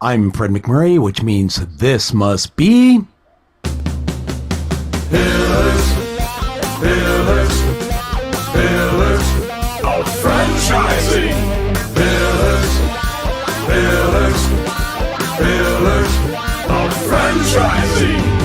I'm Fred McMurray, which means this must be... Pillars of Franchising. Pillars of Franchising.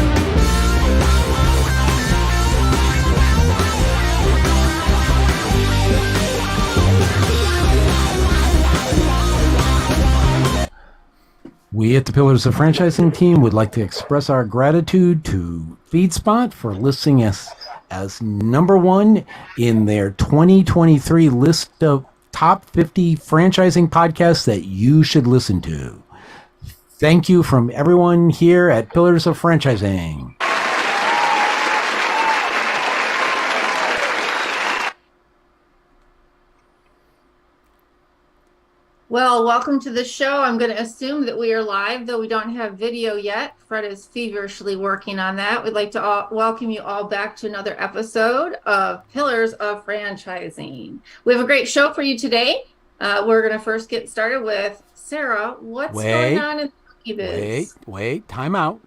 We at the Pillars of Franchising team would like to express our gratitude to FeedSpot for listing us as number one in their 2023 list of top 50 franchising podcasts that you should listen to. Thank you from everyone here at Pillars of Franchising. Well, welcome to the show. I'm going to assume that we are live, though we don't have video yet. Fred is feverishly working on that. We'd like to welcome you all back to another episode of Pillars of Franchising. We have a great show for you today. We're going to first get started with Sarah. What's going on in the cookie biz? Wait, time out.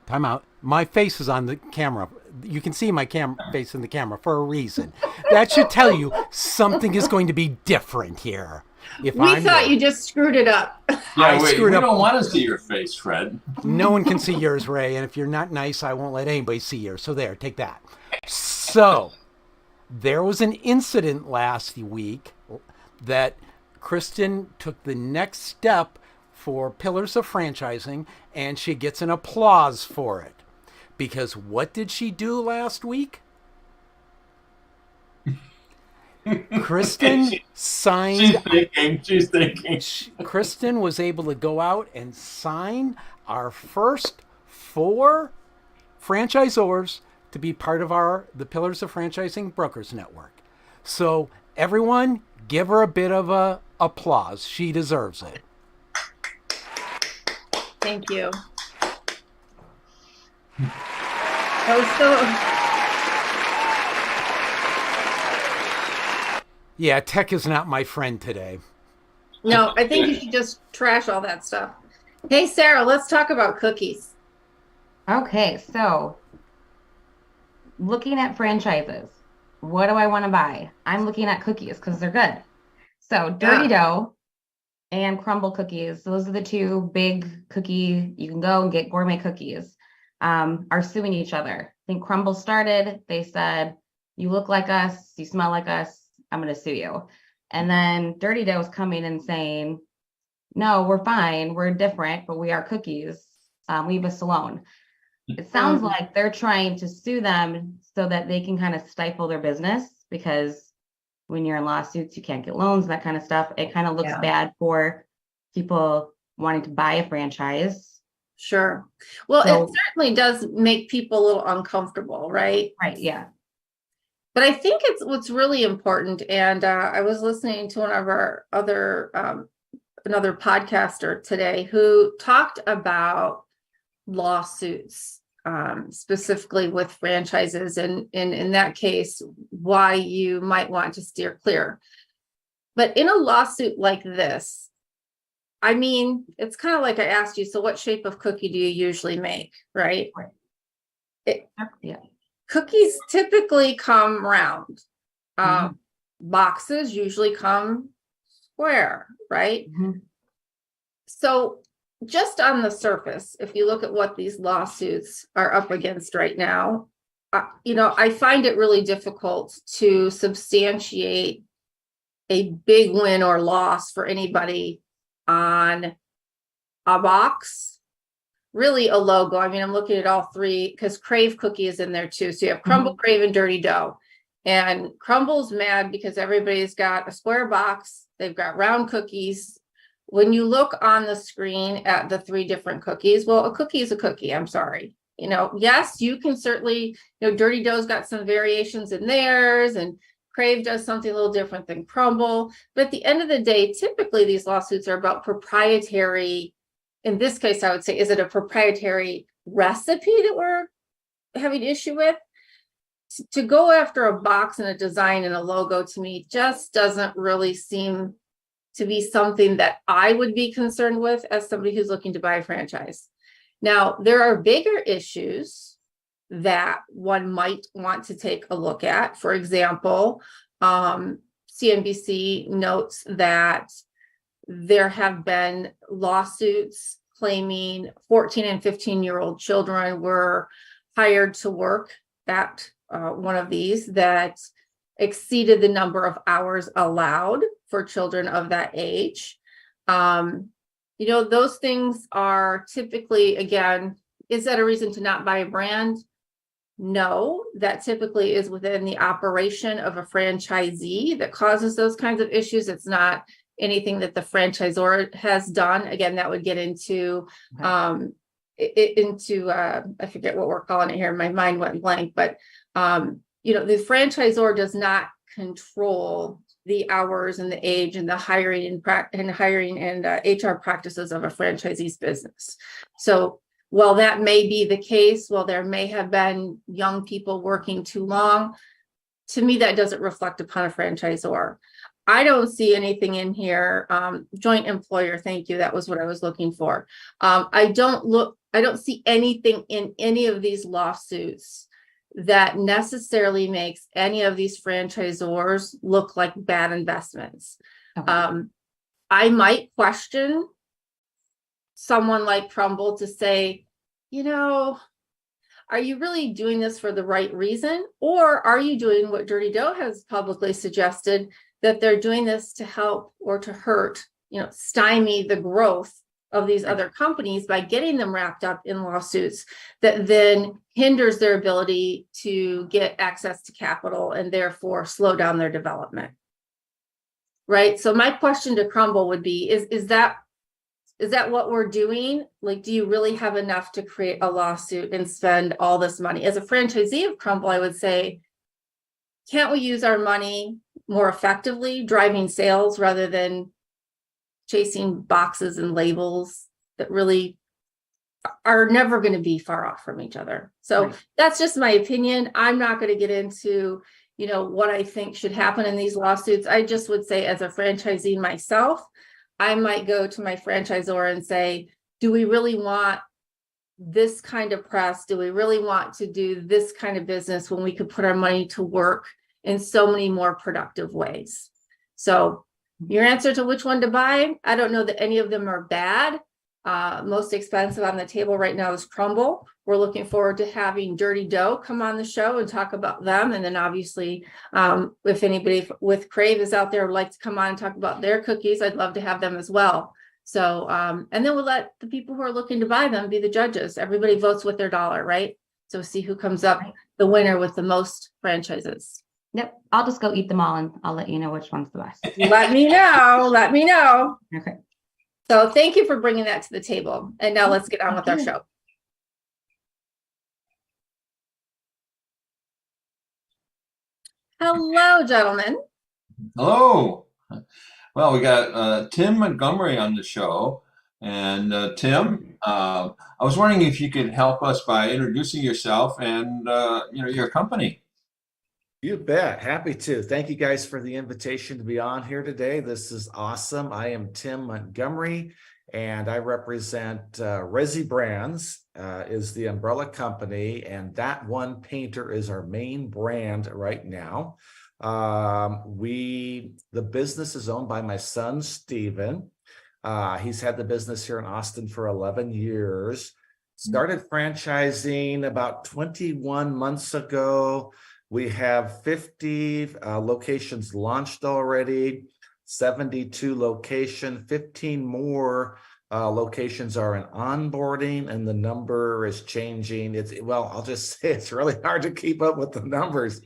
My face is on the camera. You can see my face in the camera for a reason. That should tell you something is going to be different here. We thought you just screwed it up. Yeah, we don't want to see your face, Fred. No one can see yours, Ray, and if you're not nice, I won't let anybody see yours. So there, take that. So, there was an incident last week that Kristin took the next step for Pillars of Franchising, and she gets an applause for it. Because what did she do last week? Kristin signed. She's thinking. Kristin was able to go out and sign our first 4 franchisors to be part of the Pillars of Franchising Brokers Network. So everyone, give her a bit of a applause. She deserves it. Thank you. Yeah, tech is not my friend today. No, I think you should just trash all that stuff. Hey, Sarah, let's talk about cookies. Okay, so looking at franchises, what do I want to buy? I'm looking at cookies because they're good. So Dirty Dough and Crumble cookies, those are the 2 big cookie, you can go and get gourmet cookies, are suing each other. I think Crumble started, they said, you look like us, you smell like us, I'm going to sue you. And then Dirty Dough is coming and saying, no, we're fine. We're different, but we are cookies. Leave us alone. It sounds like they're trying to sue them so that they can kind of stifle their business, because when you're in lawsuits, you can't get loans, that kind of stuff. It kind of looks bad for people wanting to buy a franchise. Sure. Well, it certainly does make people a little uncomfortable, right? Right. Yeah. But I think it's what's really important. And I was listening to one of our another podcaster today who talked about lawsuits, specifically with franchises. And in that case, why you might want to steer clear. But in a lawsuit like this, I mean, it's kind of like I asked you, so what shape of cookie do you usually make, right? Cookies typically come round. Boxes usually come square, right? So just on the surface, if you look at what these lawsuits are up against right now, I find it really difficult to substantiate a big win or loss for anybody on a box. Really a logo. I mean, I'm looking at all 3 because Crave cookie is in there too. So you have Crumble, Crave, and Dirty Dough. And Crumble's mad because everybody's got a square box. They've got round cookies. When you look on the screen at the 3 different cookies, well, a cookie is a cookie. I'm sorry. Yes, you can certainly, Dirty Dough's got some variations in theirs, and Crave does something a little different than Crumble. But at the end of the day, typically these lawsuits are about proprietary. In this case, I would say, is it a proprietary recipe that we're having issue with? To go after a box and a design and a logo, to me, just doesn't really seem to be something that I would be concerned with as somebody who's looking to buy a franchise. Now, there are bigger issues that one might want to take a look at. For example, CNBC notes that there have been lawsuits claiming 14 and 15-year-old children were hired to work at one of these that exceeded the number of hours allowed for children of that age. Those things are typically, again, is that a reason to not buy a brand? No, that typically is within the operation of a franchisee that causes those kinds of issues. It's not anything that the franchisor has done. Again, that would get into I forget what we're calling it here. My mind went blank, but the franchisor does not control the hours and the age and the hiring and HR practices of a franchisee's business. So while that may be the case, while there may have been young people working too long, to me, that doesn't reflect upon a franchisor. I don't see anything in here. Joint employer, thank you. That was what I was looking for. I don't see anything in any of these lawsuits that necessarily makes any of these franchisors look like bad investments. Okay. I might question someone like Crumble to say, are you really doing this for the right reason? Or are you doing what Dirty Dough has publicly suggested, that they're doing this to help or to hurt, stymie the growth of these other companies by getting them wrapped up in lawsuits that then hinders their ability to get access to capital and therefore slow down their development? Right. So my question to Crumble would be, is that what we're doing? Like, do you really have enough to create a lawsuit and spend all this money? As a franchisee of Crumble, I would say, can't we use our money more effectively, driving sales rather than chasing boxes and labels that really are never going to be far off from each other? So right. That's just my opinion. I'm not going to get into, what I think should happen in these lawsuits. I just would say, as a franchisee myself, I might go to my franchisor and say, do we really want this kind of press? Do we really want to do this kind of business when we could put our money to work in so many more productive ways? So your answer to which one to buy, I don't know that any of them are bad. Most expensive on the table right now is Crumble. We're looking forward to having Dirty Dough come on the show and talk about them. And then obviously, if anybody with Crave is out there would like to come on and talk about their cookies, I'd love to have them as well. So, and then we'll let the people who are looking to buy them be the judges. Everybody votes with their dollar, right? So see who comes up the winner with the most franchises. Yep. I'll just go eat them all and I'll let you know which one's the best. Let me know. Let me know. Okay. So thank you for bringing that to the table. And now let's get on with our show. Hello, gentlemen. Hello. Well, we got Tim Montgomery on the show. And Tim, I was wondering if you could help us by introducing yourself and your company. You bet. Happy to. Thank you guys for the invitation to be on here today. This is awesome. I am Tim Montgomery, and I represent Resi Brands is the umbrella company, and That One Painter is our main brand right now. The business is owned by my son, Steven. He's had the business here in Austin for 11 years. Started franchising about 21 months ago. We have 50 locations launched already, 72 locations, 15 more locations are in onboarding, and the number is changing. I'll just say it's really hard to keep up with the numbers,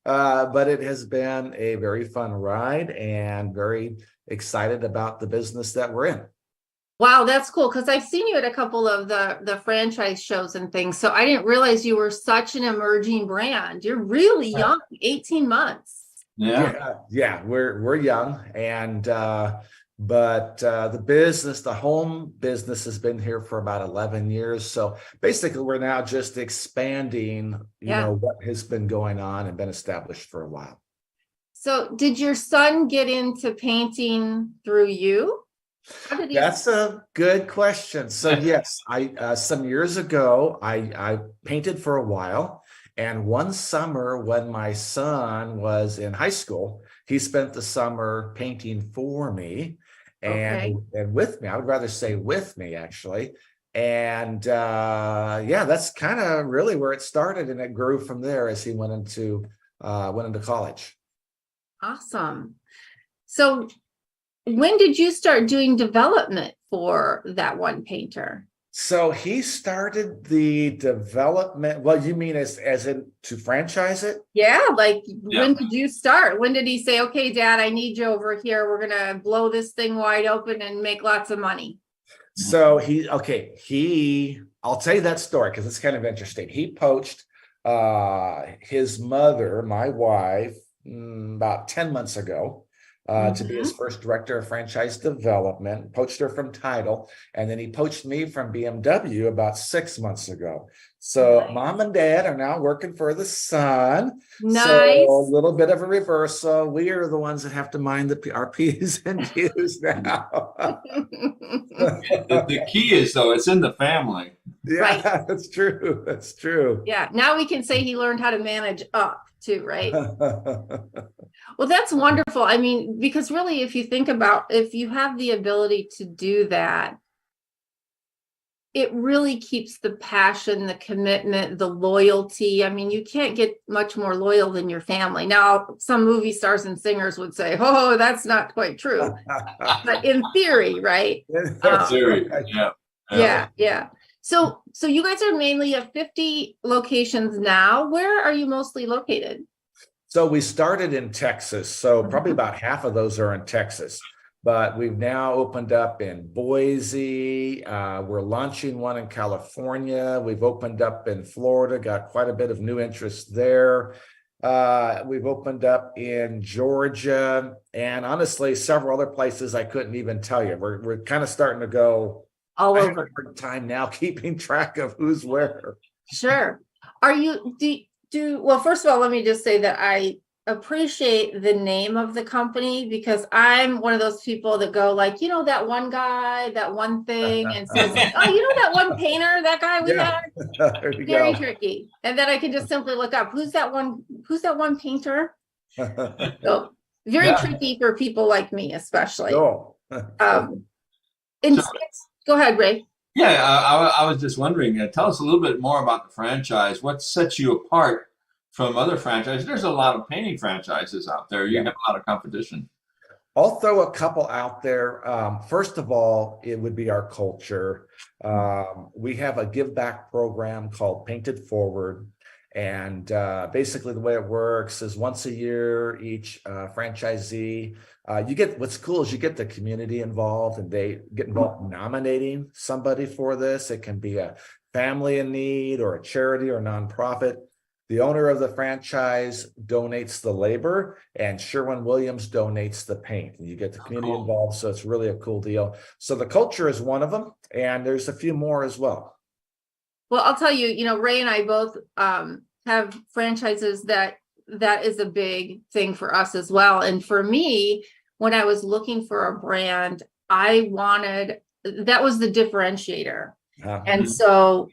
but it has been a very fun ride and very excited about the business that we're in. Wow, that's cool, because I've seen you at a couple of the franchise shows and things. So I didn't realize you were such an emerging brand. You're really young, 18 months. Yeah, we're young, and but the home business has been here for about 11 years. So basically, we're now just expanding, what has been going on and been established for a while. So did your son get into painting through you? How did he- That's a good question. So yes, I some years ago I painted for a while, and one summer when my son was in high school, he spent the summer painting for me Okay. and with me. I would rather say with me actually. And yeah, that's kind of really where it started, and it grew from there as he went into college. Awesome. So when did you start doing development for that one painter? So he started the development. Well, you mean as in to franchise it? Yeah, like Yeah. when did you start? When did he say, okay, Dad, I need you over here. We're gonna blow this thing wide open and make lots of money. So I'll tell you that story because it's kind of interesting. He poached his mother, my wife, about 10 months ago to be his first director of franchise development, poached her from Tidal, and then he poached me from BMW about 6 months ago. So Nice. Mom and Dad are now working for the son. Nice. So a little bit of a reversal. We are the ones that have to mind our P's and Q's now. The key is, though, it's in the family. Yeah, Right. that's true. That's true. Yeah, now we can say he learned how to manage up too, right? Well, that's wonderful. I mean, because really, if you think about, if you have the ability to do that, it really keeps the passion, the commitment, the loyalty. I mean, you can't get much more loyal than your family. Now, some movie stars and singers would say, oh, that's not quite true. But in theory, right? That's Theory, right. yeah. Yeah. So you guys are mainly at 50 locations now. Where are you mostly located? So we started in Texas. So probably about half of those are in Texas. But we've now opened up in Boise. We're launching one in California. We've opened up in Florida, got quite a bit of new interest there. We've opened up in Georgia, and honestly, several other places I couldn't even tell you. We're kind of starting to go All I have over. a hard time now keeping track of who's where. Sure. Are you well, first of all, let me just say that I appreciate the name of the company, because I'm one of those people that go like, you know, that one guy, that one thing, and says, oh, you know, that one painter, that guy we Yeah. had. There you Very go. tricky. And then I can just simply look up who's that one painter. So very Yeah. tricky for people like me, especially. Cool. And So- go ahead, Ray. Yeah, I was just wondering, tell us a little bit more about the franchise. What sets you apart from other franchises? There's a lot of painting franchises out there. You Yeah. have a lot of competition. I'll throw a couple out there. First of all, it would be our culture. We have a give back program called Painted Forward. And basically the way it works is once a year, each franchisee, what's cool is you get the community involved, and they get involved nominating somebody for this. It can be a family in need or a charity or nonprofit. The owner of the franchise donates the labor, and Sherwin-Williams donates the paint, and you get the community Cool. involved. So it's really a cool deal. So the culture is one of them, and there's a few more as well. Well, I'll tell you, Ray and I both have franchises that is a big thing for us as well. And for me, when I was looking for a brand, that was the differentiator. And so,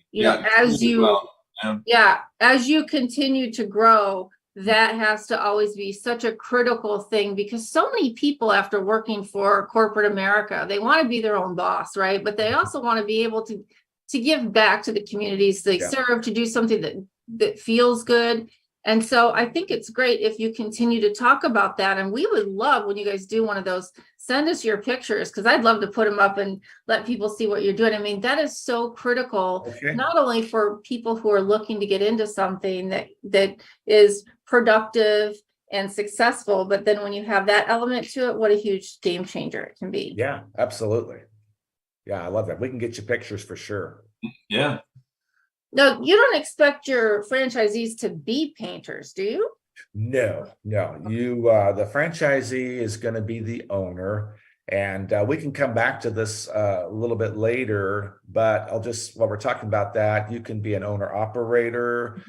as you continue to grow, that has to always be such a critical thing, because so many people, after working for corporate America, they want to be their own boss, right? But they also want to be able to give back to the communities they serve, to do something that feels good. And so I think it's great if you continue to talk about that. And we would love, when you guys do one of those, send us your pictures, because I'd love to put them up and let people see what you're doing. I mean, that is so critical, not only for people who are looking to get into something that is productive and successful, but then when you have that element to it, what a huge game changer it can be. Yeah, absolutely. Yeah, I love that. We can get you pictures for sure. Yeah. No, you don't expect your franchisees to be painters, do you? No. You, the franchisee is going to be the owner, And we can come back to this a little bit later, but I'll just, while we're talking about that, you can be an owner operator.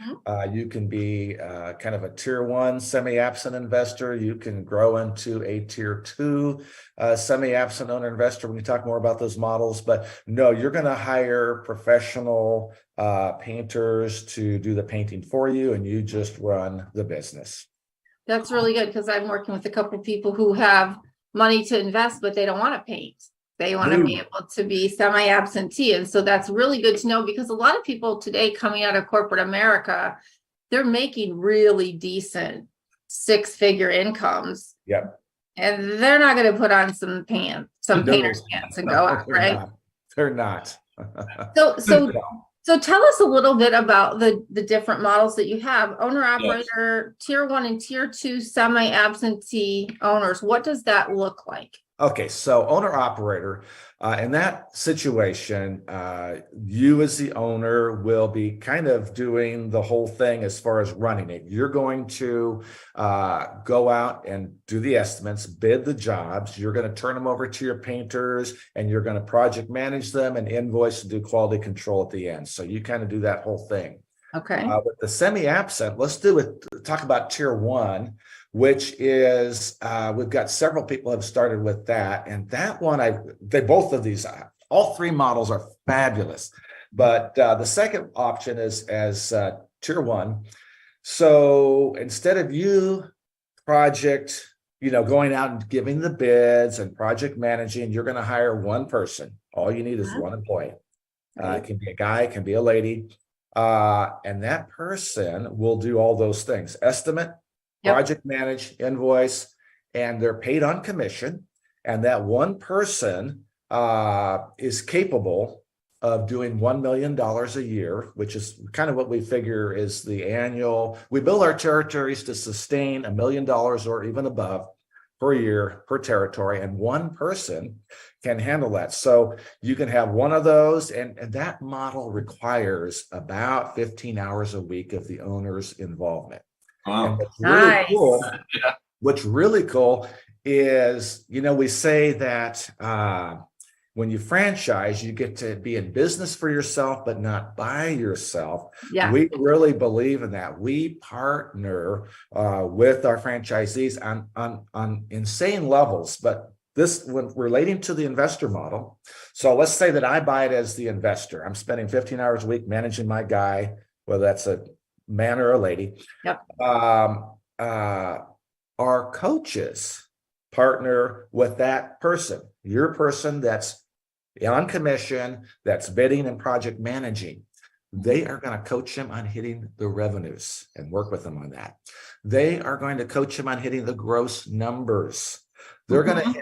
You can be kind of a tier 1 semi-absent investor. You can grow into a tier 2 semi-absent owner investor when you talk more about those models. But no, you're going to hire professional painters to do the painting for you, and you just run the business. That's really good, because I'm working with a couple of people who have money to invest, but they don't want to paint. They want to be able to be semi-absentee. And so that's really good to know, because a lot of people today coming out of corporate America, they're making really decent 6-figure incomes. Yep. And they're not going to put on some painter's pants and go out, right? They're not. So tell us a little bit about the different models that you have. Owner operator, tier 1 and tier 2 semi-absentee owners. What does that look like? Okay, so owner operator, in that situation, you as the owner will be kind of doing the whole thing as far as running it. You're going to go out and do the estimates, bid the jobs. You're going to turn them over to your painters, and you're going to project manage them and invoice and do quality control at the end. So you kind of do that whole thing. Okay. With the semi-absent, let's talk about tier 1, which is we've got several people have started with that, and that one both of these, all 3 models are fabulous, but the second option is as tier 1. So instead of you project, going out and giving the bids and project managing, you're going to hire one person. All you need is one employee. It can be a guy, it can be a lady. And that person will do all those things: estimate, project manage, invoice, and they're paid on commission. And that one person is capable of doing $1 million a year, which is kind of what we figure is the annual. We build our territories to sustain $1 million or even above per year per territory, and one person can handle that. So you can have one of those, and that model requires about 15 hours a week of the owner's involvement. Wow. And what's really cool is, we say that when you franchise, you get to be in business for yourself, but not by yourself. Yeah. We really believe in that. We partner with our franchisees on insane levels, but this, when relating to the investor model. So let's say that I buy it as the investor. I'm spending 15 hours a week managing my guy, whether that's a man or a lady. Yep. Our coaches partner with that person, your person that's on commission, that's bidding and project managing. They are going to coach him on hitting the revenues and work with them on that. They are going to coach him on hitting the gross numbers. They're going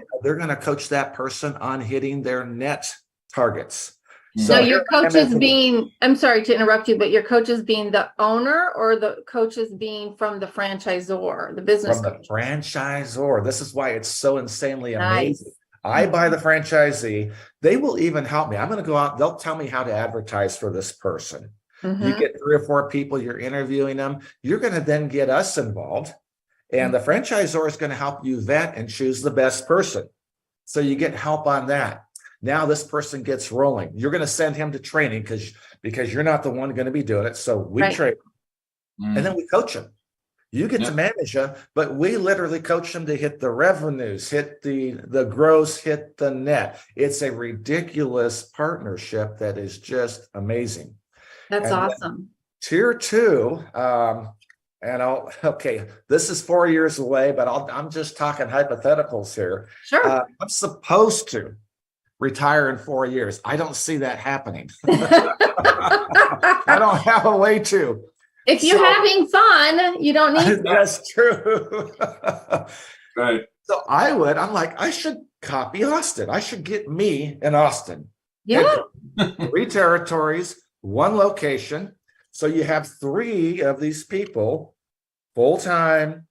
to coach that person on hitting their net targets. So your coach is being, I'm sorry to interrupt you, but your coach is being the owner, or the coach is being from the franchisor, the business from coach? The franchisor. This is why it's so insanely amazing. Nice. I buy the franchisee. They will even help me. I'm going to go out. They'll tell me how to advertise for this person. You get 3 or 4 people, you're interviewing them. You're going to then get us involved. And the franchisor is going to help you vet and choose the best person. So you get help on that. Now this person gets rolling. You're going to send him to training because you're not the one going to be doing it. So we train and then we coach him. You get to manage them, but we literally coach them to hit the revenues, hit the gross, hit the net. It's a ridiculous partnership that is just amazing. That's awesome. Tier 2, this is 4 years away, but I'm just talking hypotheticals here. Sure. I'm supposed to retire in 4 years. I don't see that happening. I don't have a way to. If you're having fun, you don't need. That's true. Right. So I should copy Austin. I should get me in Austin. Yeah. 3 territories, 1 location. So you have 3 of these people, full-time,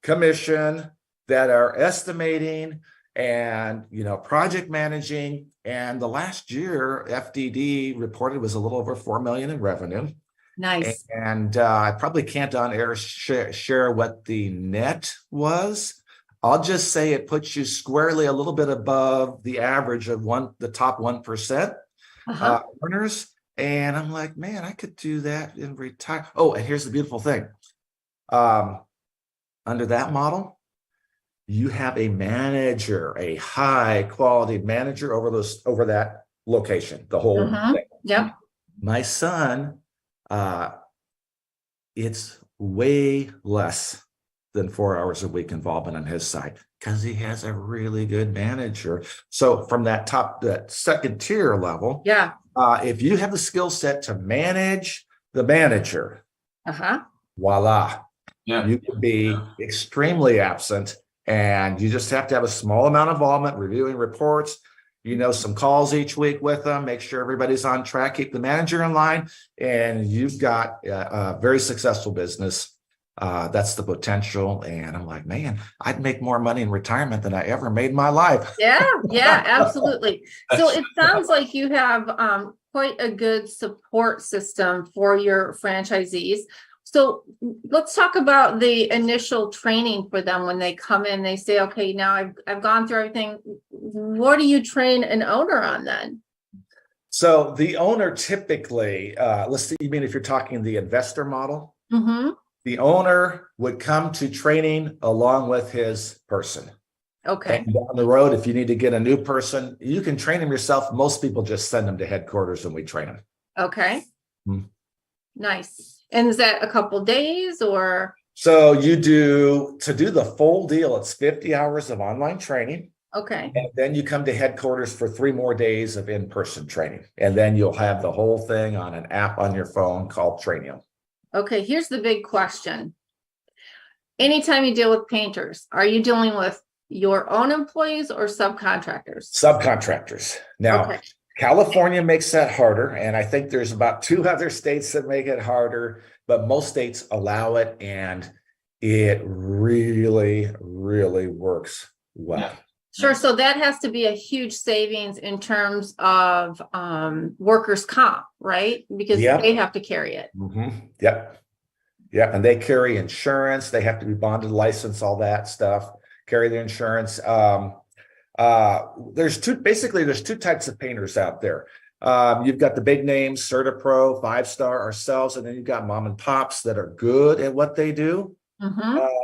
commission, that are estimating and, project managing. And the last year, FDD reported was a little over 4 million in revenue. Nice. And I probably can't on air share what the net was, I'll just say it puts you squarely a little bit above the average of the top 1% earners. And I'm like, man, I could do that and retire. Oh, and here's the beautiful thing. Under that model, you have a manager, a high quality manager over that location, the whole thing. Yep. My son, it's way less than 4 hours a week involvement on his side because he has a really good manager. So from that second tier level, if you have the skill set to manage the manager, voila, you can be extremely absent, and you just have to have a small amount of involvement, reviewing reports, some calls each week with them, make sure everybody's on track, keep the manager in line, and you've got a very successful business. That's the potential. And I'm like, man, I'd make more money in retirement than I ever made in my life. Yeah, absolutely. So it sounds like you have quite a good support system for your franchisees. So let's talk about the initial training for them when they come in. They say, okay, now I've gone through everything. What do you train an owner on then? So the owner typically, let's see, you mean if you're talking the investor model? The owner would come to training along with his person. Okay. And down the road, if you need to get a new person, you can train them yourself. Most people just send them to headquarters and we train them. Okay. Nice. And is that a couple days or? So to do the full deal, it's 50 hours of online training. Okay. And then you come to headquarters for 3 more days of in-person training. And then you'll have the whole thing on an app on your phone called Trainio. Okay. Here's the big question. Anytime you deal with painters, are you dealing with your own employees or subcontractors? Subcontractors. Now, California makes that harder. And I think there's about 2 other states that make it harder, but most states allow it. And it really, really works well. Sure. So that has to be a huge savings in terms of workers' comp, right? Because they have to carry it. Yep. And they carry insurance. They have to be bonded, licensed, all that stuff, carry the insurance. There's two types of painters out there. You've got the big names, CertaPro, 5-star, ourselves, and then you've got mom and pops that are good at what they do.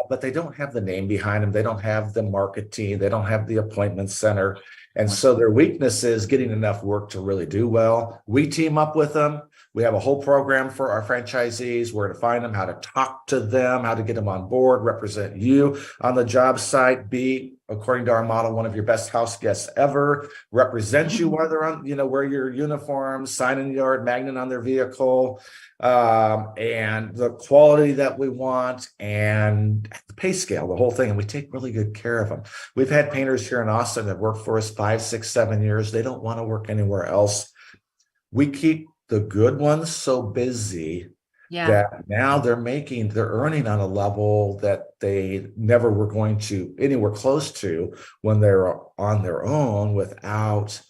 But they don't have the name behind them. They don't have the marketing. They don't have the appointment center. And so their weakness is getting enough work to really do well. We team up with them. We have a whole program for our franchisees, where to find them, how to talk to them, how to get them on board, represent you on the job site, be, according to our model, one of your best house guests ever, represent you while they're on, wear your uniform, sign in the yard, magnet on their vehicle, and the quality that we want, and the pay scale, the whole thing. And we take really good care of them. We've had painters here in Austin that work for us 5, 6, 7 years. They don't want to work anywhere else. We keep the good ones so busy that now they're earning on a level that they never were going to anywhere close to when they're on their own without,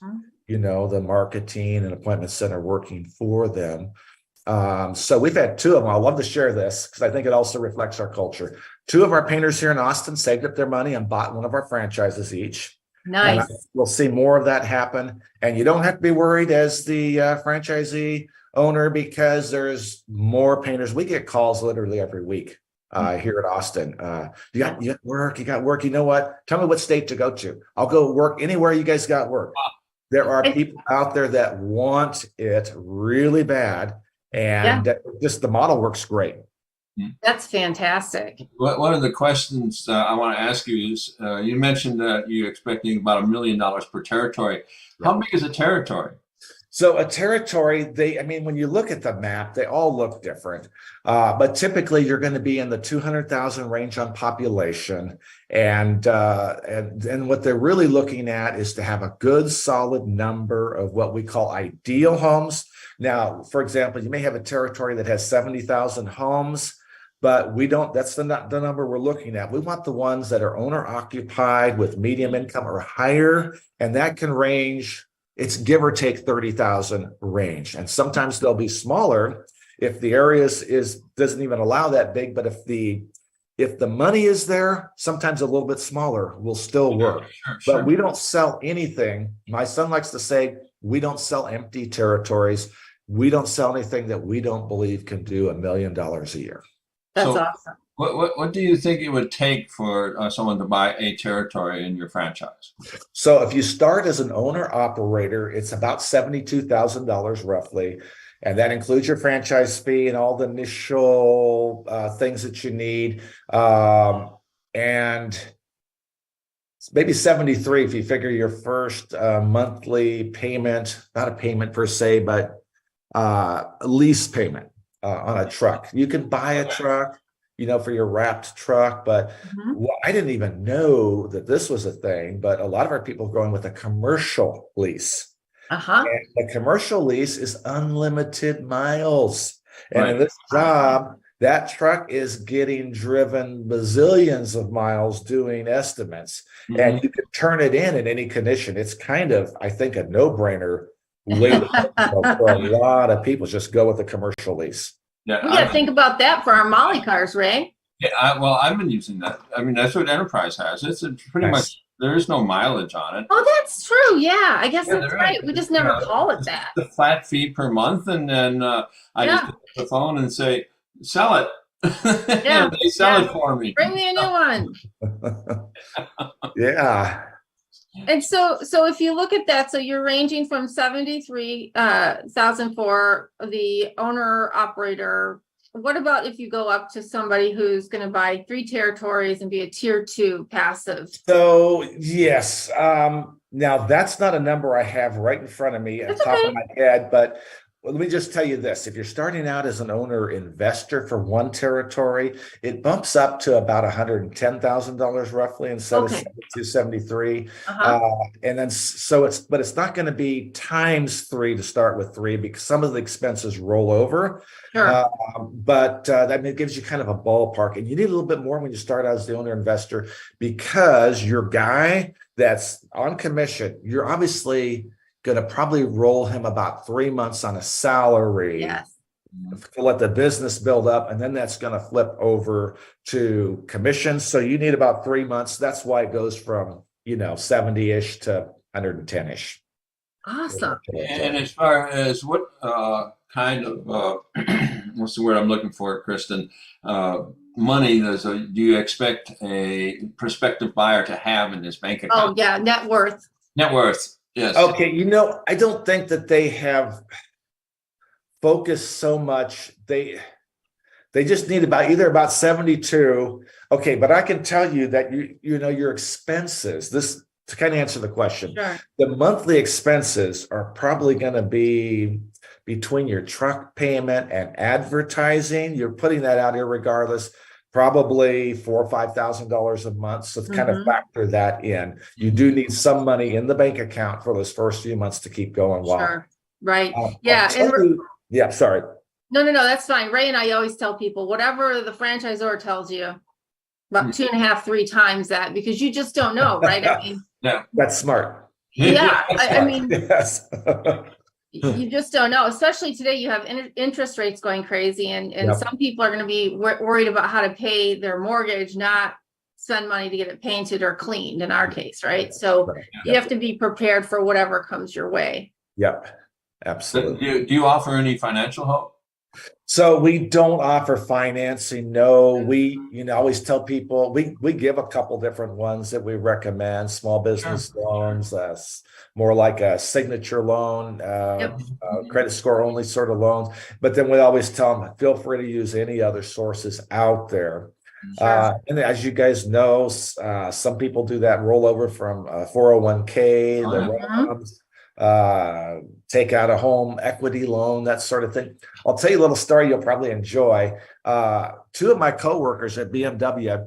the marketing and appointment center working for them. So we've had 2 of them. I love to share this because I think it also reflects our culture. 2 of our painters here in Austin saved up their money and bought one of our franchises each. Nice. We'll see more of that happen. And you don't have to be worried as the franchisee owner, because there's more painters. We get calls literally every week here at Austin. You got work, you got work. You know what? Tell me what state to go to. I'll go work anywhere you guys got work. There are people out there that want it really bad. And just the model works great. That's fantastic. One of the questions I want to ask you is, you mentioned that you're expecting about $1 million per territory. How big is a territory? So a territory, when you look at the map, they all look different. But typically you're going to be in the 200,000 range on population. And what they're really looking at is to have a good, solid number of what we call ideal homes. Now, for example, you may have a territory that has 70,000 homes, but that's not the number we're looking at. We want the ones that are owner occupied with medium income or higher, and that can range, it's give or take 30,000 range. And sometimes they'll be smaller if the area doesn't even allow that big, but if the If the money is there, sometimes a little bit smaller will still work. Sure. But we don't sell anything. My son likes to say, we don't sell empty territories. We don't sell anything that we don't believe can do $1 million a year. That's So- awesome. What do you think it would take for someone to buy a territory in your franchise? So if you start as an owner operator, it's about $72,000 roughly. And that includes your franchise fee and all the initial things that you need. And maybe 73 if you figure your first monthly payment, not a payment per se, but a lease payment on a truck. You can buy a truck, for your wrapped truck, but I didn't even know that this was a thing, but a lot of our people are going with a commercial lease. Uh-huh. And the commercial lease is unlimited miles. And Right. in this job, that truck is getting driven bazillions of miles doing estimates. And you can turn it in any condition. It's kind of, I think, a no-brainer way for a lot of people. Just go with a commercial lease. Yeah, We got to think about that for our Molly cars, Ray. I've been using that. I mean, that's what Enterprise has. It's pretty Nice. much, there is no mileage on it. Oh, that's true. Yeah, I guess Yeah, that's there right. is. We just never Yeah. call it that. The flat fee per month, and then I just pick up the phone and say, sell it. Yeah, They sell yeah. it for me. Bring me a new one. Yeah. And so if you look at that, so you're ranging from 73,000 for the owner operator. What about if you go up to somebody who's going to buy 3 territories and be a tier 2 passive? So yes, now that's not a number I have right in front of me at the That's top okay. of my head, but let me just tell you this. If you're starting out as an owner investor for one territory, it bumps up to about $110,000 roughly instead of Okay. 72, 73. Uh-huh. And then but it's not going to be times 3 to start with 3 because some of the expenses roll over. Sure. But that gives you kind of a ballpark, and you need a little bit more when you start out as the owner investor because your guy that's on commission, you're obviously going to probably roll him about 3 months on a salary Yes. to let the business build up, and then that's going to flip over to commission. So you need about 3 months. That's why it goes from 70-ish to 110-ish. Awesome. And as far as what kind of what's the word I'm looking for, Kristin? Money do you expect a prospective buyer to have in this bank Oh account? yeah, net worth. Net worth. Yes. Okay, I don't think that they have focused so much. They just need about 72. Okay, but I can tell you that your expenses, this to kind of answer the question, Sure. the monthly expenses are probably going to be between your truck payment and advertising. You're putting that out irregardless, probably $4,000 or $5,000 a month. So kind of factor that in. You do need some money in the bank account for those first few months to keep going. Sure. Right. I'll Yeah. tell you- yeah, sorry. No, that's fine. Ray and I always tell people, whatever the franchisor tells you, about 2.5, 3 times that, because you just don't know, right? I mean, That's smart. yeah, I mean, Yes. you just don't know, especially today you have interest rates going crazy and Yep. some people are going to be worried about how to pay their mortgage, not spend money to get it painted or cleaned in our case, right? So Right. you have to be prepared for whatever comes your way. Yep. Absolutely. Do you offer any financial help? So we don't offer financing. No, we, always tell people we give a couple different ones that we recommend. Small business loans, more like a signature loan, credit score only sort of loans. But then we always tell them, feel free to use any other sources out there. Sure. And as you guys know, some people do that rollover from 401k, the Roths, take out a home equity loan, that sort of thing. I'll tell you a little story you'll probably enjoy. 2 of my coworkers at BMW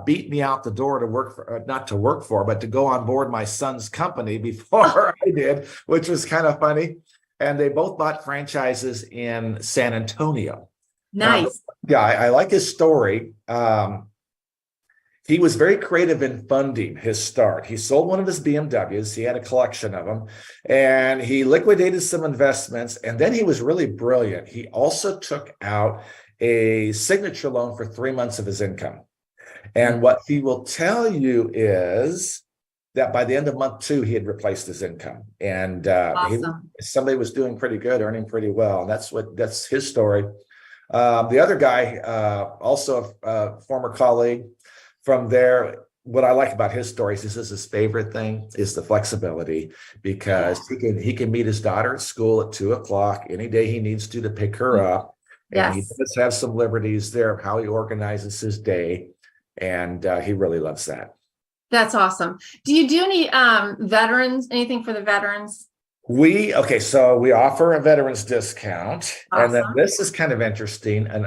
beat me out the door to work for, not to work for, but to go on board my son's company before I did, which was kind of funny. And they both bought franchises in San Antonio. Nice. Yeah, I like his story. He was very creative in funding his start. He sold one of his BMWs. He had a collection of them, and he liquidated some investments. And then he was really brilliant. He also took out a signature loan for 3 months of his income. And what he will tell you is that by the end of month 2, he had replaced his income. And Awesome. somebody was doing pretty good, earning pretty well. And that's his story. The other guy, also a former colleague from there, what I like about his stories, this is his favorite thing, is the flexibility, because he can meet his daughter at school at 2:00 any day he needs to pick her up. And he Yes. does have some liberties there of how he organizes his day. And he really loves that. That's awesome. Do you do any veterans, anything for the veterans? So we offer a veterans discount. And then Awesome. this is kind of interesting, and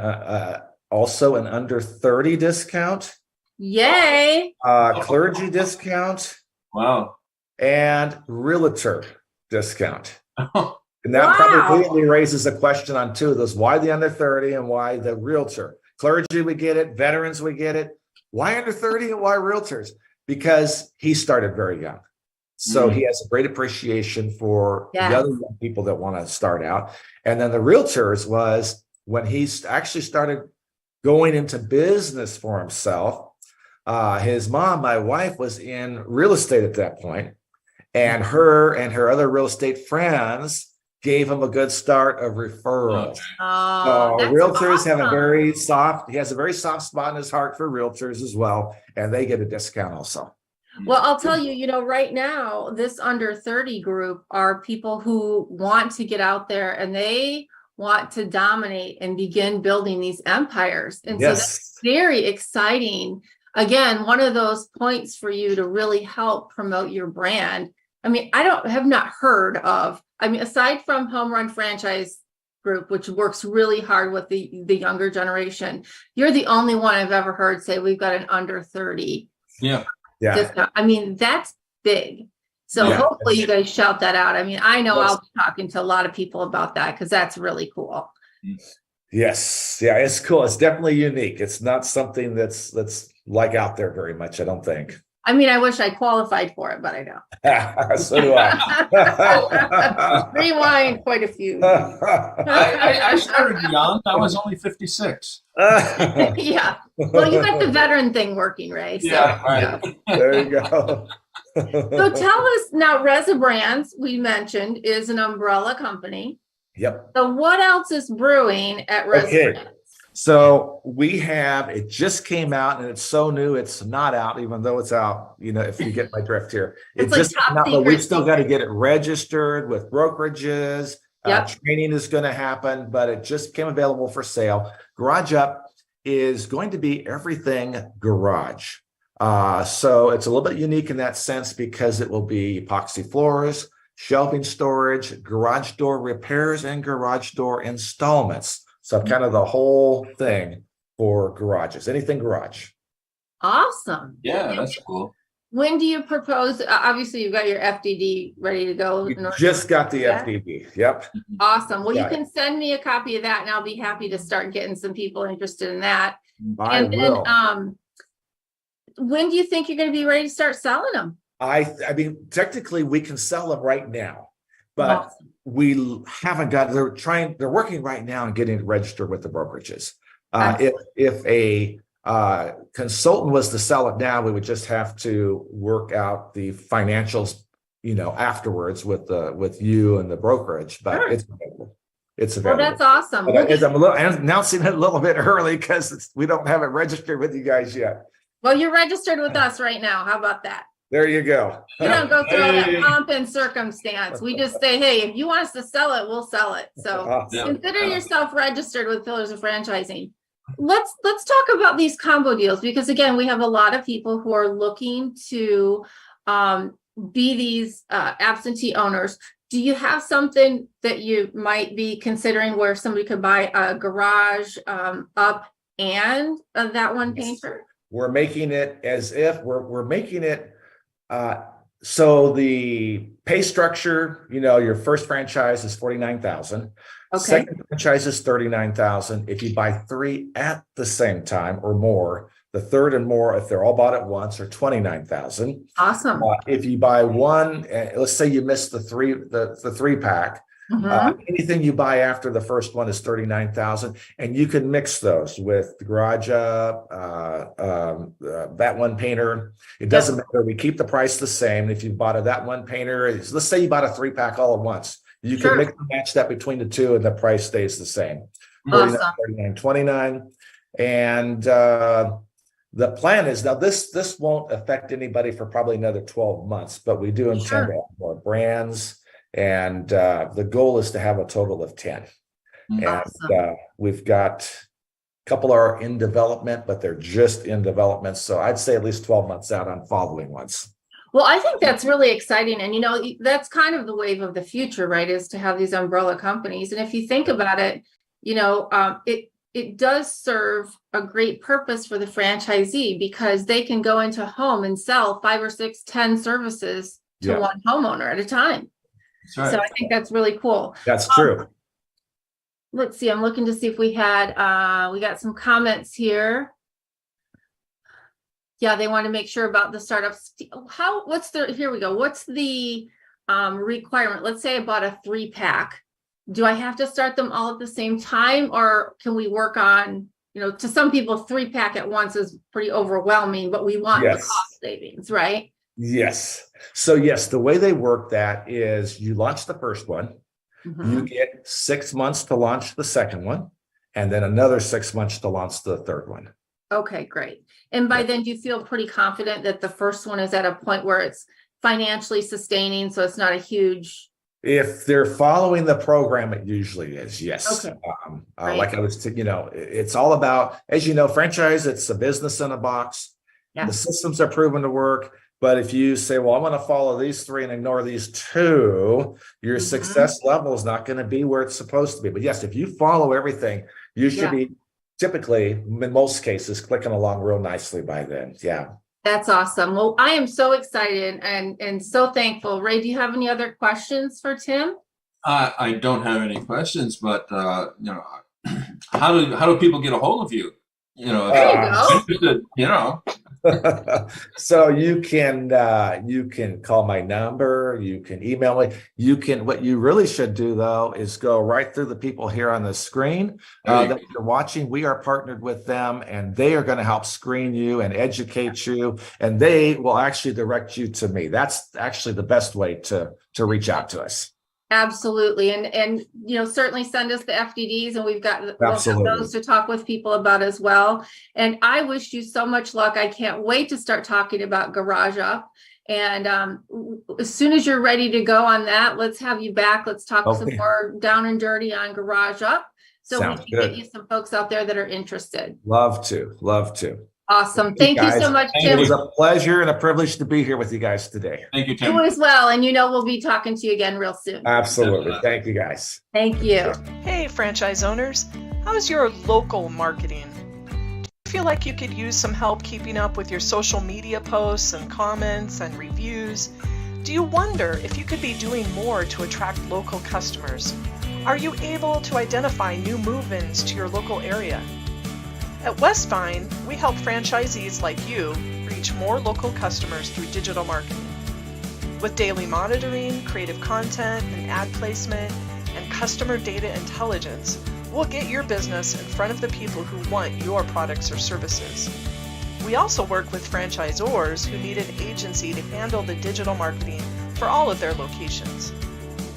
also an under 30 discount, Yay. clergy discount, Wow. and realtor discount. Oh, And that Wow. probably immediately raises a question on 2 of those. Why the under 30 and why the realtor? Clergy, we get it. Veterans, we get it. Why under 30 and why realtors? Because he started very young. So he has a great appreciation for the other young people that want to start out. And then the realtors was when he actually started going into business for himself. His mom, my wife, was in real estate at that point, and her other real estate friends gave him a good start of referrals. Oh, So that's realtors have a awesome. he has a very soft spot in his heart for realtors as well, and they get a discount also. Well, I'll tell you, right now, this under 30 group are people who want to get out there and they want to dominate and begin building these empires. And so that's very exciting. Again, one of those points for you to really help promote your brand. I mean, have not heard of, aside from Home Run Franchise Group, which works really hard with the younger generation, you're the only one I've ever heard say we've got an under 30 yeah. discount. That's big. So hopefully you guys shout that out. I know I'll be talking to a lot of people about that because that's really cool. Yes. Yeah, it's cool. It's definitely unique. It's not something that's like out there very much, I don't think. I wish I qualified for it, but I don't. So do I. Rewind quite a few. I started young. I was only 56. Yeah. Well, you got the veteran thing working, Ray. So, Right. There you go. So tell us now, Reza Brands, we mentioned, is an umbrella company. Yep. So what else is brewing at Reza Brands? So it just came out, and it's so new, it's not out, even though it's out, if you get my drift here. It's like just came out, but we've still got to get it registered with brokerages. Training is going to happen, but it just became available for sale. Garage Up is going to be everything garage. So it's a little bit unique in that sense because it will be epoxy floors, shelving storage, garage door repairs, and garage door installments. So kind of the whole thing for garages, anything garage. Awesome. Yeah, that's cool. When do you propose? Obviously, you've got your FDD ready to go. We just got the FDD. Yep. Awesome. Well, you can send me a copy of that, and I'll be happy to start getting some people interested in that. I will. When do you think you're going to be ready to start selling them? Technically, we can sell them right now, but we haven't got. They're working right now on getting it registered with the brokerages. If a consultant was to sell it now, we would just have to work out the financials, afterwards with you and the brokerage. But it's available. It's available. Well, that's awesome. I'm announcing it a little bit early because we don't have it registered with you guys yet. Well, you're registered with us right now. How about that? There you go. You don't go through all that pomp and circumstance. We just say, hey, if you want us to sell it, we'll sell it. So consider yourself registered with Pillars of Franchising. Let's talk about these combo deals, because again, we have a lot of people who are looking to be these absentee owners. Do you have something that you might be considering where somebody could buy a garage up and that one painter? We're making it as if we're making it so the pay structure, your first franchise is $49,000. Okay. Second franchise is $39,000. If you buy 3 at the same time or more, the third and more, if they're all bought at once, are $29,000. Awesome. If you buy one, let's say you missed the three pack, Anything you buy after the first one is $39,000, and you can mix those with the garage up, that one painter. It doesn't matter. We keep the price the same. If you bought that one painter, let's say you bought a 3-pack all at once, you can mix and match that between the two, and the price stays the same. Awesome. $39, $29, and the plan is now this won't affect anybody for probably another 12 months, but we do intend to add more brands. And the goal is to have a total of 10. Awesome. And we've got a couple are in development, but they're just in development. So I'd say at least 12 months out on following ones. Well, I think that's really exciting. And, that's kind of the wave of the future, right, is to have these umbrella companies. And if you think about it, it does serve a great purpose for the franchisee, because they can go into a home and sell 5 or 6, 10 services to one homeowner at a time. Right. So I think that's really cool. That's true. Let's see. I'm looking to see if we got some comments here. Yeah, they want to make sure about the startups. Here we go. What's the requirement? Let's say I bought a 3-pack. Do I have to start them all at the same time, or can we work on, to some people, 3-pack at once is pretty overwhelming, but we want the cost savings, right? Yes. So yes, the way they work that is you launch the first one, you get 6 months to launch the second one, and then another 6 months to launch the third one. Okay, great. And by then, do you feel pretty confident that the first one is at a point where it's financially sustaining, so it's not a huge... If they're following the program, it usually is, yes. Okay. Like I was, it's all about, as you know, franchise, it's a business in a box. Yeah. The systems are proven to work. But if you say, well, I'm going to follow these 3 and ignore these 2, your success level is not going to be where it's supposed to be. But yes, if you follow everything, you should be typically, in most cases, clicking along real nicely by then. Yeah. That's awesome. Well, I am so excited and so thankful. Ray, do you have any other questions for Tim? I don't have any questions, but how do people get a hold of you? There you go. So you can call my number, you can email me, what you really should do though is go right through the people here on the screen that you're watching. We are partnered with them, and they are going to help screen you and educate you, and they will actually direct you to me. That's actually the best way to reach out to us. Absolutely. And certainly send us the FDDs, and we'll have those to talk with people about as well. And I wish you so much luck. I can't wait to start talking about Garage Up. And as soon as you're ready to go on that, let's have you back. Let's talk some more down and dirty on Garage Up. So Sounds we can get you some folks out there that are interested. Love to. Awesome. Thank you so much, Tim. It was a pleasure and a privilege to be here with you guys today. Thank you, Tim. You as well. And we'll be talking to you again real soon. Absolutely. Thank you, guys. Thank you. Hey, franchise owners. How's your local marketing? Do you feel like you could use some help keeping up with your social media posts and comments and reviews? Do you wonder if you could be doing more to attract local customers? Are you able to identify new move-ins to your local area? At Westvine, we help franchisees like you reach more local customers through digital marketing. With daily monitoring, creative content, and ad placement, and customer data intelligence, we'll get your business in front of the people who want your products or services. We also work with franchisors who need an agency to handle the digital marketing for all of their locations.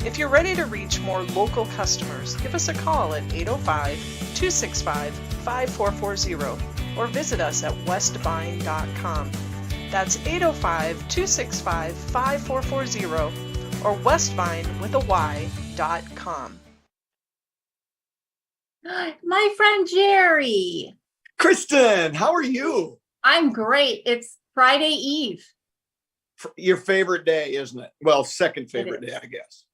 If you're ready to reach more local customers, give us a call at 805-265-5440 or visit us at westvine.com. That's 805-265-5440 or westvine.com. My friend Jerry. Kristin, how are you? I'm great. It's Friday Eve. Your favorite day, isn't it? Well, second favorite day, I guess.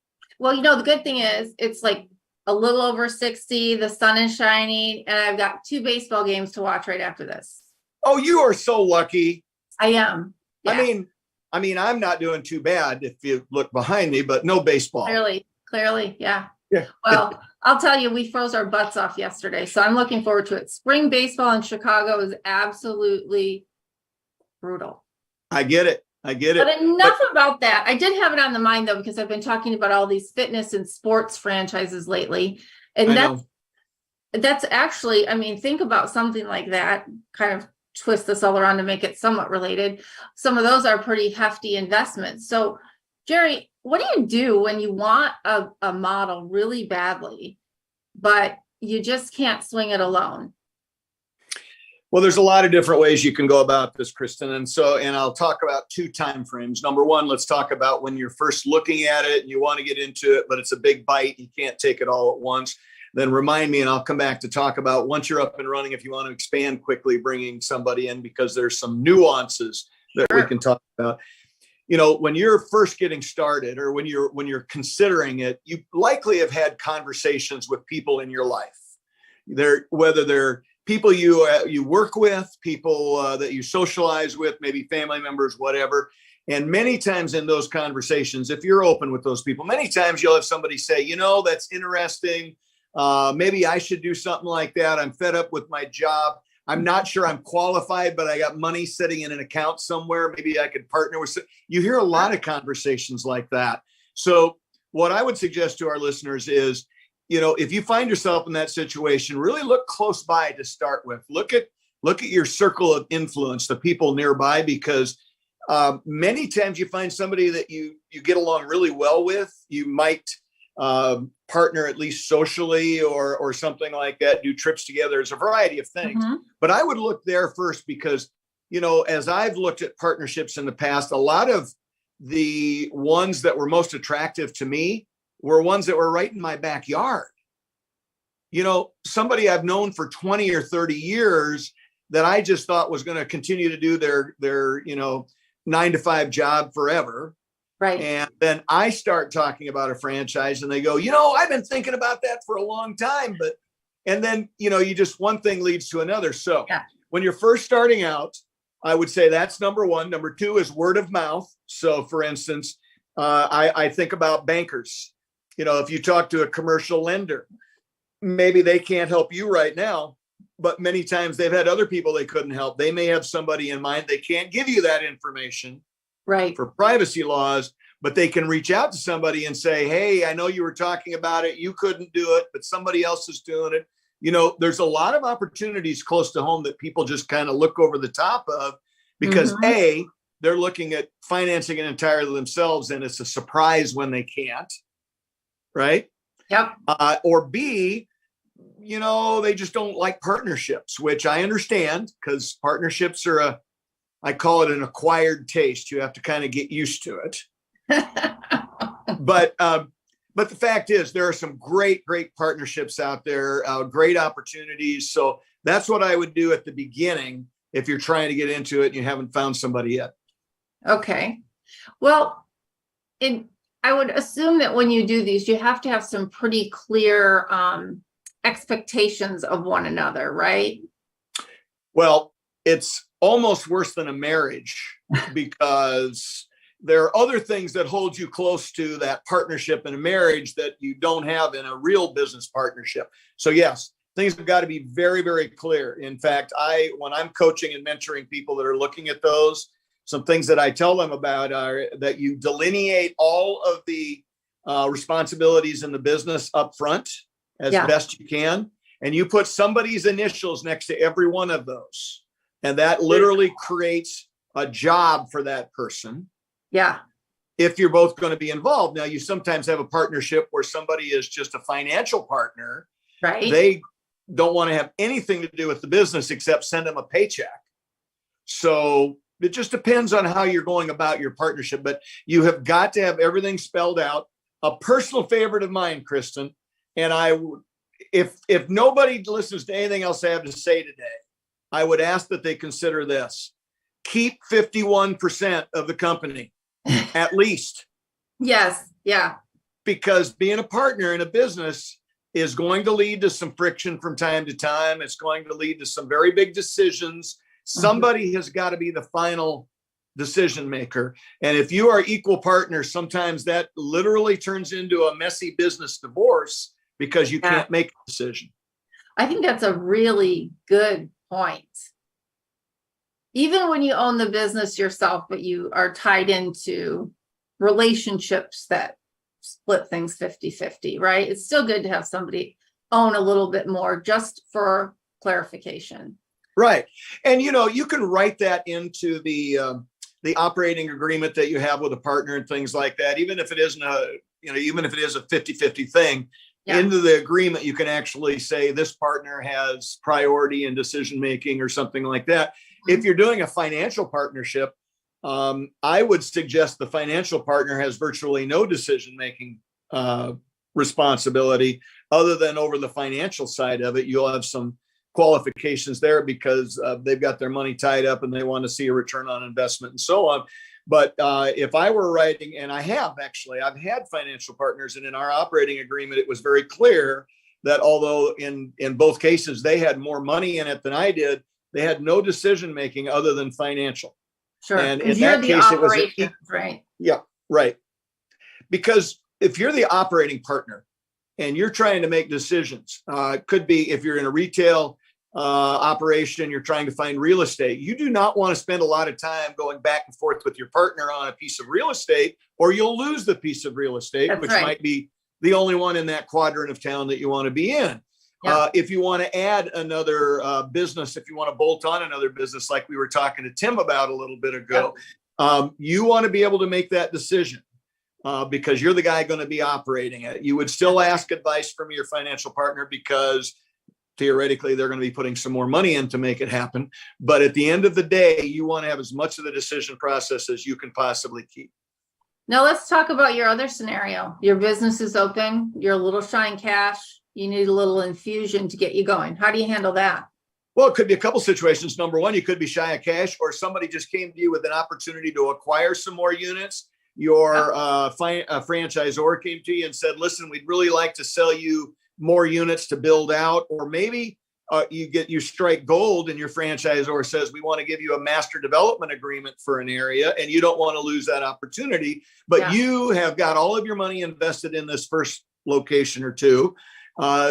Well, the good thing is it's like a little over 60. The sun is shining, and I've got 2 baseball games to watch right after this. Oh, you are so lucky. I am. Yeah. I mean, I'm not doing too bad if you look behind me, but no baseball. Clearly. Yeah. Yeah. Well, I'll tell you, we froze our butts off yesterday, so I'm looking forward to it. Spring baseball in Chicago is absolutely brutal. I get it. I get it. But enough about that. I did have it on the mind though, because I've been talking about all these fitness and sports franchises lately. And I know. that's actually, I mean, think about something like that, kind of twist this all around to make it somewhat related. Some of those are pretty hefty investments. So Jerry, what do you do when you want a model really badly, but you just can't swing it alone? Well, there's a lot of different ways you can go about this, Kristin. And I'll talk about 2 time frames. Number one, let's talk about when you're first looking at it and you want to get into it, but it's a big bite. You can't take it all at once. Then remind me, and I'll come back to talk about once you're up and running, if you want to expand quickly, bringing somebody in, because there's some nuances that we can talk about. You know, when you're first getting started, or when you're considering it, you likely have had conversations with people in your life. Whether they're people you work with, people that you socialize with, maybe family members, whatever. And many times in those conversations, if you're open with those people, many times you'll have somebody say, you know, that's interesting. Maybe I should do something like that. I'm fed up with my job. I'm not sure I'm qualified, but I got money sitting in an account somewhere. Maybe I could partner with. You hear a lot of conversations like that. So what I would suggest to our listeners is, you know, if you find yourself in that situation, really look close by to start with. Look at your circle of influence, the people nearby, because many times you find somebody that you get along really well with. You might partner at least socially or something like that, do trips together. There's a variety of things. Mm-hmm. But I would look there first because, you know, as I've looked at partnerships in the past, a lot of the ones that were most attractive to me were ones that were right in my backyard. You know, somebody I've known for 20 or 30 years that I just thought was going to continue to do their, you know, 9-to-5 job forever. Right. And then I start talking about a franchise and they go, you know, I've been thinking about that for a long time, and then, you know, one thing leads to another. So when you're first starting out, I would say that's number one. Number two is word of mouth. So for instance, I think about bankers. You know, if you talk to a commercial lender, maybe they can't help you right now, but many times they've had other people they couldn't help. They may have somebody in mind. They can't give you that information, right, for privacy laws, but they can reach out to somebody and say, hey, I know you were talking about it. You couldn't do it, but somebody else is doing it. You know, there's a lot of opportunities close to home that people just kind of look over the top of because A, they're looking at financing it entirely themselves and it's a surprise when they can't. Right. Yep. Or B, you know, they just don't like partnerships, which I understand because partnerships are I call it an acquired taste. You have to kind of get used to it. But the fact is there are some great partnerships out there, great opportunities. So that's what I would do at the beginning if you're trying to get into it and you haven't found somebody yet. Okay. Well, I would assume that when you do these, you have to have some pretty clear expectations of one another, right? Well, it's almost worse than a marriage because there are other things that hold you close to that partnership in a marriage that you don't have in a real business partnership. So yes, things have got to be very, very clear. In fact, when I'm coaching and mentoring people that are looking at those, some things that I tell them about are that you delineate all of the responsibilities in the business up front as best you can. And you put somebody's initials next to every one of those. And that literally creates a job for that person. Yeah. If you're both going to be involved. Now, you sometimes have a partnership where somebody is just a financial partner. Right. They don't want to have anything to do with the business except send them a paycheck. So it just depends on how you're going about your partnership, but you have got to have everything spelled out. A personal favorite of mine, Kristin, and if nobody listens to anything else I have to say today, I would ask that they consider this. Keep 51% of the company, at least. Yes. Yeah. Because being a partner in a business is going to lead to some friction from time to time. It's going to lead to some very big decisions. Somebody has got to be the final decision maker. And if you are equal partners, sometimes that literally turns into a messy business divorce because you can't make a decision. I think that's a really good point. even when you own the business yourself, but you are tied into relationships that split things 50-50, right? It's still good to have somebody own a little bit more just for clarification. Right. And, you can write that into the operating agreement that you have with a partner and things like that, even if it isn't even if it is a 50-50 thing. Yeah. Into the agreement, you can actually say this partner has priority in decision making or something like that. If you're doing a financial partnership, I would suggest the financial partner has virtually no decision making responsibility other than over the financial side of it. You'll have some qualifications there because they've got their money tied up and they want to see a return on investment and so on. But if I were writing, and I've had financial partners, and in our operating agreement, it was very clear that although in both cases they had more money in it than I did, they had no decision making other than financial. Sure. And in You're that the case, it was operations, right? Yeah, right. Because if you're the operating partner and you're trying to make decisions, it could be if you're in a retail operation, you're trying to find real estate. You do not want to spend a lot of time going back and forth with your partner on a piece of real estate, or you'll lose the piece of real estate, That's which right. might be the only one in that quadrant of town that you want to be in. Yeah. If you want to add another business, if you want to bolt on another business, like we were talking to Tim about a little bit ago, you want to be able to make that decision because you're the guy going to be operating it. You would still ask advice from your financial partner because theoretically they're going to be putting some more money in to make it happen. But at the end of the day, you want to have as much of the decision process as you can possibly keep. Now let's talk about your other scenario. Your business is open, you're a little shy in cash, you need a little infusion to get you going. How do you handle that? Well, it could be a couple situations. Number one, you could be shy of cash, or somebody just came to you with an opportunity to acquire some more units. Your franchisor came to you and said, listen, we'd really like to sell you more units to build out. Or maybe you strike gold and your franchisor says, we want to give you a master development agreement for an area, and you don't want to lose that opportunity, but you have got all of your money invested in this first location or two.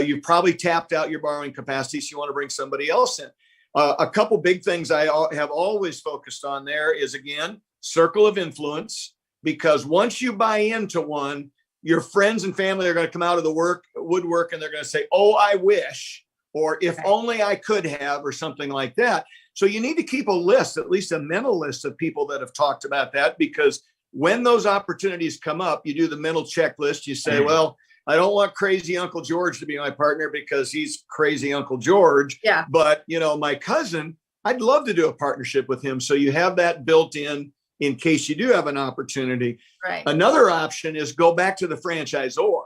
You've probably tapped out your borrowing capacity, so you want to bring somebody else in. A couple big things I have always focused on there is, again, circle of influence, because once you buy into one, your friends and family are going to come out of the woodwork and they're going to say, oh, I wish, or if only I could have, or something like that. So you need to keep a list, at least a mental list of people that have talked about that, because when those opportunities come up, you do the mental checklist. You say, well, I don't want crazy Uncle George to be my partner because he's crazy Uncle George. Yeah. But, my cousin, I'd love to do a partnership with him. So you have that built in case you do have an opportunity. Right. Another option is go back to the franchisor,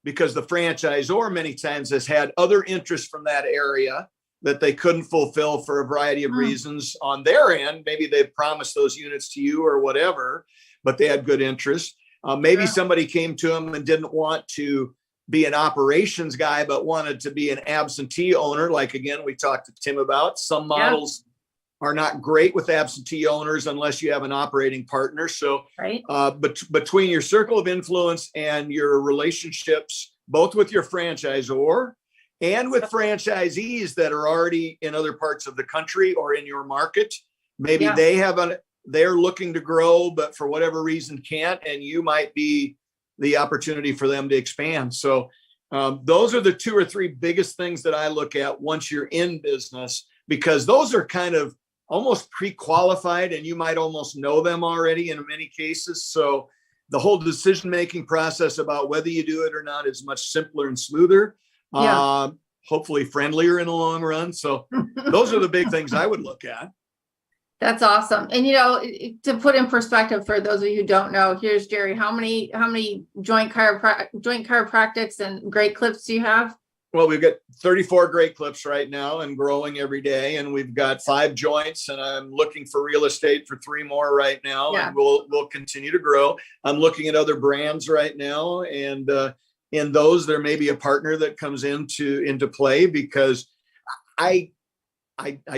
because the franchisor many times has had other interests from that area that they couldn't fulfill for a variety of reasons on their end. Maybe they've promised those units to you or whatever, but they had good interest. Maybe somebody came to them and didn't want to be an operations guy, but wanted to be an absentee owner. Like, again, we talked to Tim about some models are not great with absentee owners unless you have an operating partner. So between your circle of influence and your relationships, both with your franchisor and with franchisees that are already in other parts of the country or in your market, maybe they're looking to grow, but for whatever reason can't, and you might be the opportunity for them to expand. So those are the two or three biggest things that I look at once you're in business, because those are kind of almost pre-qualified and you might almost know them already in many cases. So the whole decision-making process about whether you do it or not is much simpler and smoother, hopefully friendlier in the long run. So those are the big things I would look at. That's awesome. And, to put in perspective for those of you who don't know, here's Jerry. How many joint chiropractics and great clips do you have? Well, we've got 34 great clips right now and growing every day. And we've got 5 joints, and I'm looking for real estate for 3 more right now. And we'll continue to grow. I'm looking at other brands right now. And in those, there may be a partner that comes into play, because I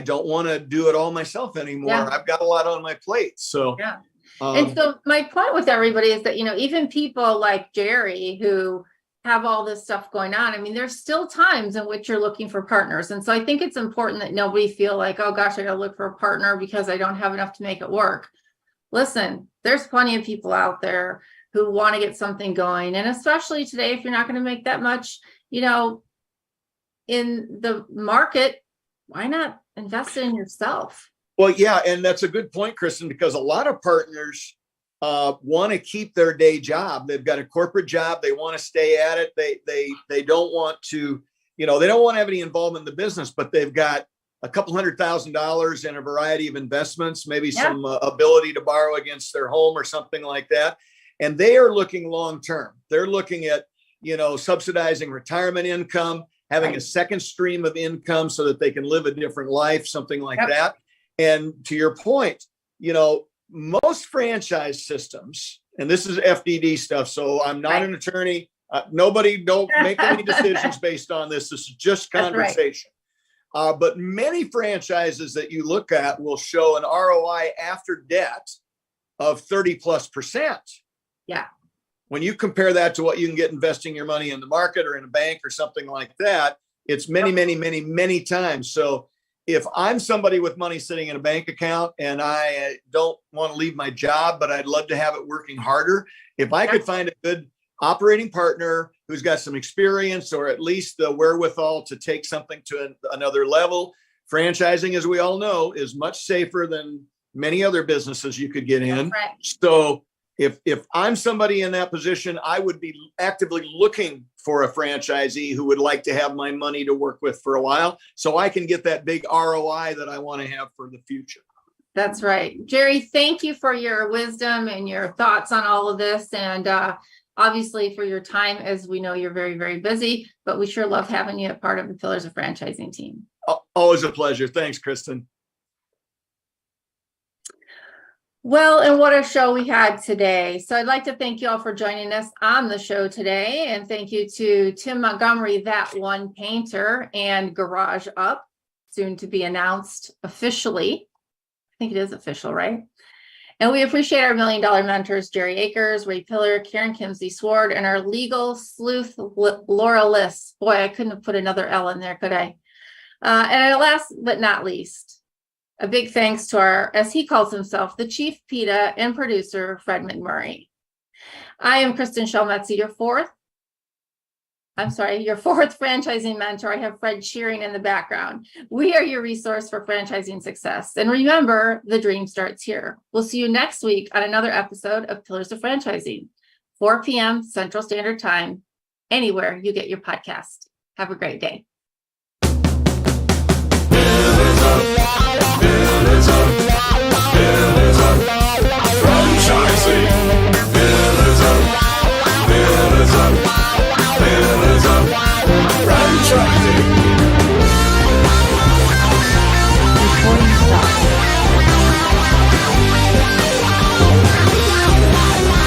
don't want to do it all myself anymore. I've got a lot on my plate. So, and so my point with everybody is that, even people like Jerry, who have all this stuff going on, I mean, there's still times in which you're looking for partners. And so I think it's important that nobody feel like, oh gosh, I gotta look for a partner because I don't have enough to make it work. Listen, there's plenty of people out there who want to get something going. And especially today, if you're not going to make that much, you know, in the market, why not invest in yourself? Well, yeah, and that's a good point, Kristin, because a lot of partners want to keep their day job. They've got a corporate job. They want to stay at it. They don't want to, you know, they don't want to have any involvement in the business, but they've got a couple $100,000 in a variety of investments, maybe some ability to borrow against their home or something like that. And they are looking long term. They're looking at, you know, subsidizing retirement income, having a second stream of income so that they can live a different life, something like that. And to your point, you know, most franchise systems, and this is FDD stuff, so I'm not an attorney. Nobody, don't make any decisions based on this. This is just conversation. But many franchises that you look at will show an ROI after debt of 30+%. Yeah. When you compare that to what you can get investing your money in the market or in a bank or something like that, it's many, many, many, many times. So if I'm somebody with money sitting in a bank account and I don't want to leave my job, but I'd love to have it working harder, if I could find a good operating partner who's got some experience or at least the wherewithal to take something to another level, franchising, as we all know, is much safer than many other businesses you could get in. So if I'm somebody in that position, I would be actively looking for a franchisee who would like to have my money to work with for a while so I can get that big ROI that I want to have for the future. That's right. Jerry, thank you for your wisdom and your thoughts on all of this. And obviously for your time, as we know you're very, very busy, but we sure love having you a part of the Pillars of Franchising team. Always a pleasure. Thanks, Kristin. Well, and what a show we had today. So I'd like to thank you all for joining us on the show today. And thank you to Tim Montgomery, That One Painter, and Garage Up, soon to be announced officially. I think it is official, right? And we appreciate our $1 Million mentors, Jerry Akers, Ray Pillar, Karen Kimsey-Sward, and our legal sleuth, Laura Liss. Boy, I couldn't have put another L in there, could I? And last but not least, a big thanks to our, as he calls himself, the chief PETA and producer, Fred McMurray. I am Kristin Selmeczy, your fourth franchising mentor. I have Fred cheering in the background. We are your resource for franchising success. And remember, the dream starts here. We'll see you next week on another episode of Pillars of Franchising, 4 p.m. Central Standard Time, anywhere you get your podcast. Have a great day. Franchising.